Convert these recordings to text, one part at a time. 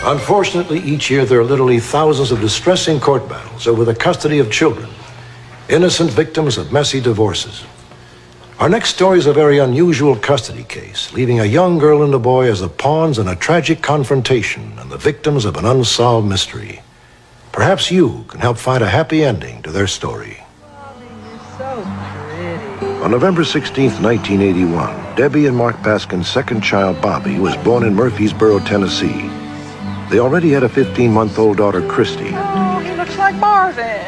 Unfortunately, each year there are literally thousands of distressing court battles over the custody of children, innocent victims of messy divorces. Our next story is a very unusual custody case, leaving a young girl and a boy as the pawns in a tragic confrontation and the victims of an unsolved mystery. Perhaps you can help find a happy ending to their story. On November 16th, 1981, Debbie and Mark Baskin's second child, Bobby, was born in Murfreesboro, Tennessee. They already had a 15-month-old daughter, Christy. Oh, he looks like Marvin.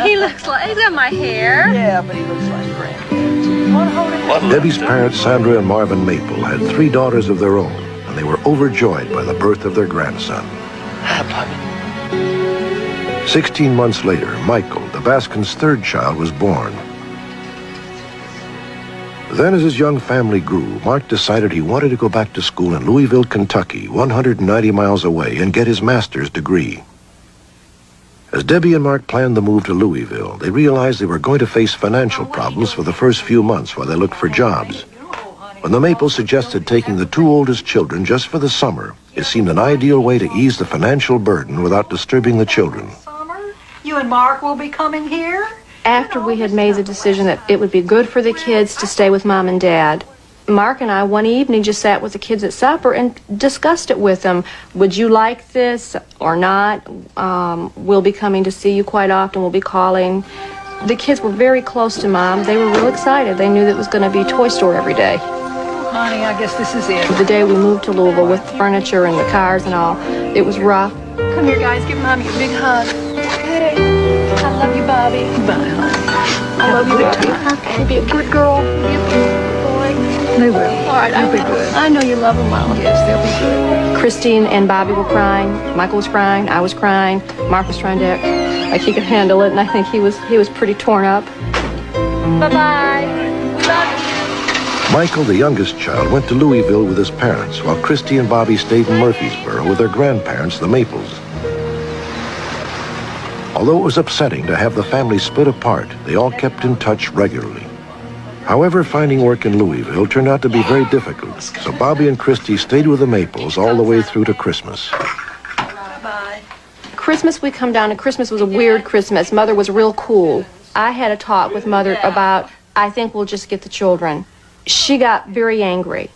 He looks like, he's got my hair. Yeah, but he looks like Granddad. Want to hold him? Debbie's parents, Sandra and Marvin Maple, had 3 daughters of their own, and they were overjoyed by the birth of their grandson. Hi, Bobby. 16 months later, Michael, the Baskins' third child, was born. Then, as his young family grew, Mark decided he wanted to go back to school in Louisville, Kentucky, 190 miles away, and get his master's degree. As Debbie and Mark planned the move to Louisville, they realized they were going to face financial problems for the first few months while they looked for jobs. When the Maples suggested taking the 2 oldest children just for the summer, it seemed an ideal way to ease the financial burden without disturbing the children. You and Mark will be coming here? After we had made the decision that it would be good for the kids to stay with Mom and Dad, Mark and I one evening just sat with the kids at supper and discussed it with them. Would you like this or not? We'll be coming to see you quite often. We'll be calling. The kids were very close to Mom. They were real excited. They knew that it was going to be a toy store every day. Honey, I guess this is it. The day we moved to Louisville with the furniture and the cars and all, it was rough. Come here, guys. Give Mommy a big hug. Hey. I love you, Bobby. Bye, honey. I love you, Bobby. You'll be a good girl. You'll be a good boy. They will. All right, They'll be good. I know you love them, Mom. Yes, they'll be good. Christine and Bobby were crying. Michael was crying. I was crying. Mark was trying to act like he could handle it, and I think he was pretty torn up. Bye-bye. We love you. Michael, the youngest child, went to Louisville with his parents, while Christy and Bobby stayed in Murfreesboro with their grandparents, the Maples. Although it was upsetting to have the family split apart, they all kept in touch regularly. However, finding work in Louisville turned out to be very difficult, so Bobby and Christy stayed with the Maples all the way through to Christmas. Bye. Christmas, we come down, and Christmas was a weird Christmas. Mother was real cool. I had a talk with Mother about, I think we'll just get the children. She got very angry.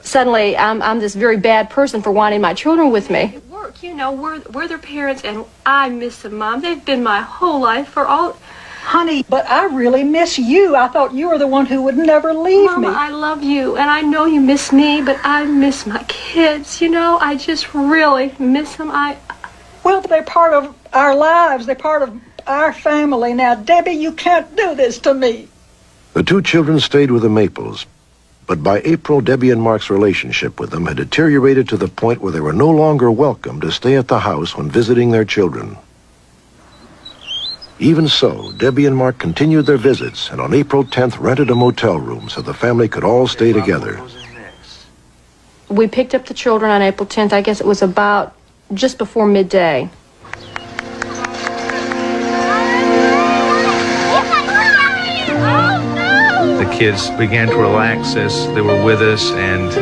Suddenly, I'm this very bad person for wanting my children with me. You know, we're their parents, and I miss them, Mom. They've been my whole life for all... Honey, but I really miss you. I thought you were the one who would never leave Mama, me. I love you, and I know you miss me, but I miss my kids, you know? I just really miss them. Well, they're part of our lives. They're part of our family. Now, Debbie, you can't do this to me. The 2 children stayed with the Maples, but by April, Debbie and Mark's relationship with them had deteriorated to the point where they were no longer welcome to stay at the house when visiting their children. Even so, Debbie and Mark continued their visits, and on April 10th rented a motel room so the family could all stay together. We picked up the children on April 10th. I guess it was about just before midday. The kids began to relax as they were with us and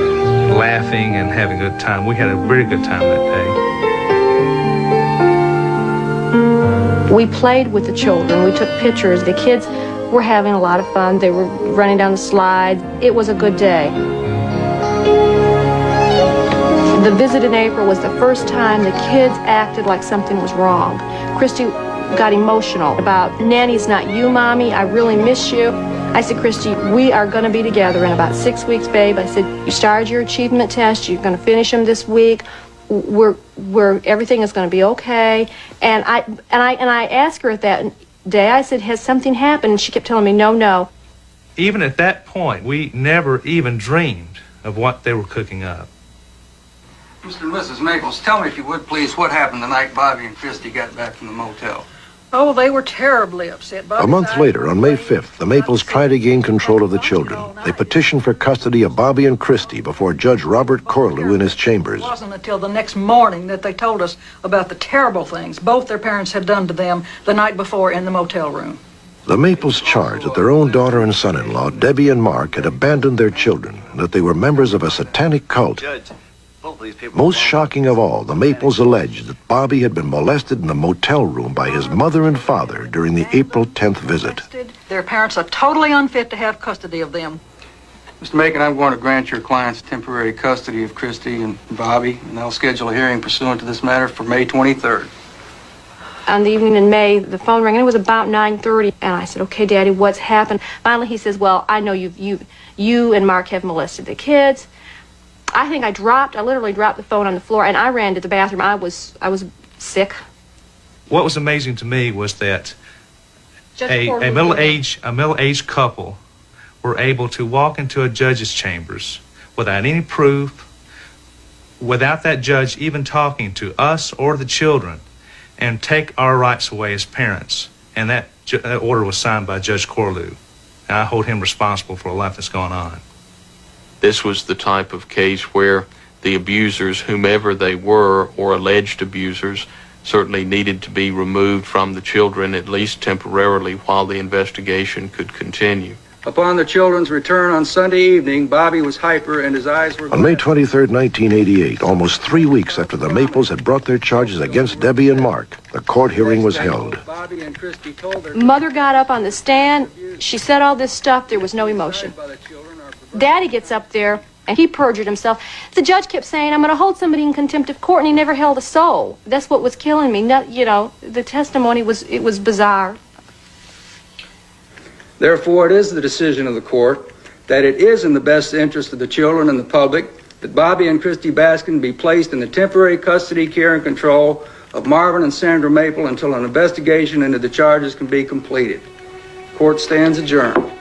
laughing and having a good time. We had a very good time that day. We played with the children. We took pictures. The kids were having a lot of fun. They were running down the slide. It was a good day. The visit in April was the first time the kids acted like something was wrong. Christy got emotional about, Nanny's not you, Mommy. I really miss you. I said, Christy, we are going to be together in about 6 weeks, babe. I said, you started your achievement test. You're going to finish them this week. Everything is going to be okay. And I asked her at that day, I said, has something happened? And she kept telling me, no. Even at that point, we never even dreamed of what they were cooking up. Mr. and Mrs. Maples, tell me, if you would, please, what happened the night Bobby and Christy got back from the motel? Oh, they were terribly upset. A month later, on May 5th, the Maples tried to gain control of the children. They petitioned for custody of Bobby and Christy before Judge Robert Corlew in his chambers. It wasn't until the next morning that they told us about the terrible things both their parents had done to them the night before in the motel room. The Maples charged that their own daughter and son-in-law, Debbie and Mark, had abandoned their children and that they were members of a satanic cult. Most shocking of all, the Maples alleged that Bobby had been molested in the motel room by his mother and father during the April 10th visit. Their parents are totally unfit to have custody of them. Mr. Macon, I'm going to grant your clients temporary custody of Christy and Bobby, and I'll schedule a hearing pursuant to this matter for May 23rd. On the evening in May, the phone rang, and it was about 9:30, and I said, "Okay, Daddy, what's happened?" Finally, he says, "Well, I know you and Mark have molested the kids." I think I literally dropped the phone on the floor, and I ran to the bathroom. I was sick. What was amazing to me was that a middle-aged couple were able to walk into a judge's chambers without any proof, without that judge even talking to us or the children, and take our rights away as parents. And that order was signed by Judge Corlew. And I hold him responsible for the life that's gone on. This was the type of case where the abusers, whomever they were, or alleged abusers, certainly needed to be removed from the children, at least temporarily, while the investigation could continue. Upon the children's return on Sunday evening, Bobby was hyper and his eyes were... On May 23, 1988, almost 3 weeks after the Maples had brought their charges against Debbie and Mark, the court hearing was held. Mother got up on the stand. She said all this stuff. There was no emotion. Daddy gets up there, and he perjured himself. The judge kept saying, "I'm going to hold somebody in contempt of court," and he never held a soul. That's what was killing me. The testimony was bizarre. Therefore, it is the decision of the court that it is in the best interest of the children and the public that Bobby and Christy Baskin be placed in the temporary custody, care, and control of Marvin and Sandra Maple until an investigation into the charges can be completed. Court stands adjourned.